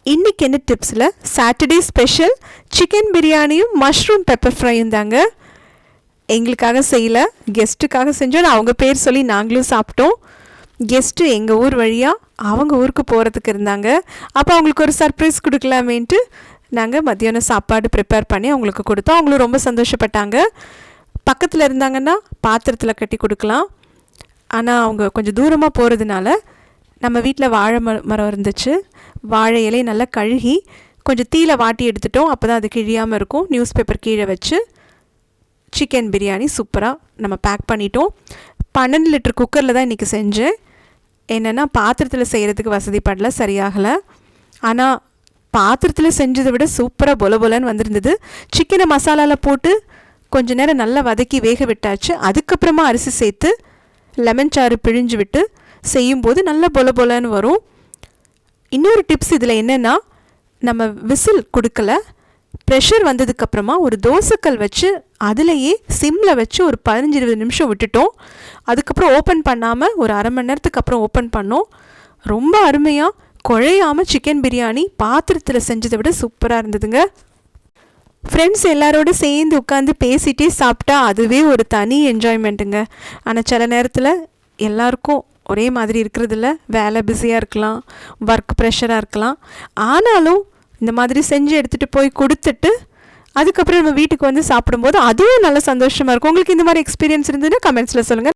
இன்றைக்கி என்ன டிப்ஸில் Saturday special chicken பிரியாணியும் மஷ்ரூம் பெப்பர் ஃப்ரையும் தாங்க. எங்களுக்காக செய்யலை, கெஸ்ட்டுக்காக செஞ்சோம். அவங்க பேர் சொல்லி நாங்களும் சாப்பிட்டோம். கெஸ்ட்டு எங்கள் ஊர் வழியாக அவங்க ஊருக்கு போகிறதுக்கு இருந்தாங்க. அப்போ அவங்களுக்கு ஒரு சர்ப்ரைஸ் கொடுக்கலாமேன்ட்டு நாங்கள் மத்தியானம் சாப்பாடு ப்ரிப்பேர் பண்ணி அவங்களுக்கு கொடுத்தோம். அவங்களும் ரொம்ப சந்தோஷப்பட்டாங்க. பக்கத்தில் இருந்தாங்கன்னா பாத்திரத்தில் கட்டி கொடுக்கலாம். ஆனால் அவங்க கொஞ்சம் தூரமாக போகிறதுனால நம்ம வீட்டில் வாழை மரம் இருந்துச்சு. வாழை இலையை நல்லா கழுகி கொஞ்சம் தீயில வாட்டி எடுத்துட்டோம். அப்போ தான் அது கிழியாமல் இருக்கும். நியூஸ் பேப்பர் கீழே வச்சு சிக்கன் பிரியாணி சூப்பராக நம்ம பேக் பண்ணிட்டோம். 12 லிட்டர் குக்கரில் தான் இன்றைக்கி செஞ்சேன். என்னென்னா பாத்திரத்தில் செய்கிறதுக்கு வசதிப்படல, சரியாகலை. ஆனால் பாத்திரத்தில் செஞ்சதை விட சூப்பராக பொலன்னு வந்திருந்தது. சிக்கனை மசாலாவில் போட்டு கொஞ்சம் நேரம் நல்லா வதக்கி வேக விட்டாச்சு. அதுக்கப்புறமா அரிசி சேர்த்து லெமன் சாறு பிழிஞ்சு விட்டு செய்யும்போது நல்லா பொலன்னு வரும். இன்னொரு டிப்ஸ் இதில் என்னென்னா, நம்ம விசில் கொடுக்கல, ப்ரெஷர் வந்ததுக்கப்புறமா ஒரு தோசைக்கல் வச்சு அதிலையே சிம்மில் வச்சு ஒரு 15-20 நிமிஷம் விட்டுட்டோம். அதுக்கப்புறம் ஓப்பன் பண்ணாமல் ஒரு அரை மணி நேரத்துக்கு அப்புறம் ஓப்பன் பண்ணோம். ரொம்ப அருமையாக குழையாமல் சிக்கன் பிரியாணி பாத்திரத்தில் செஞ்சதை விட சூப்பராக இருந்ததுங்க. ஃப்ரெண்ட்ஸ் எல்லாரோடு சேர்ந்து உட்காந்து பேசிகிட்டே சாப்பிட்டா அதுவே ஒரு தனி என்ஜாய்மெண்ட்டுங்க. ஆனால் சில நேரத்தில் எல்லாருக்கும் ஒரே மாதிரி இருக்கிறதில்ல, வேலை பிஸியாக இருக்கலாம், ஒர்க் ப்ரெஷராக இருக்கலாம். ஆனாலும் இந்த மாதிரி செஞ்சு எடுத்துகிட்டு போய் கொடுத்துட்டு அதுக்கப்புறம் நம்ம வீட்டுக்கு வந்து சாப்பிடும்போது அதுவும் நல்ல சந்தோஷமாக இருக்கும். உங்களுக்கு இந்த மாதிரி எக்ஸ்பீரியன்ஸ் இருந்ததுன்னா கமெண்ட்ஸில் சொல்லுங்கள்.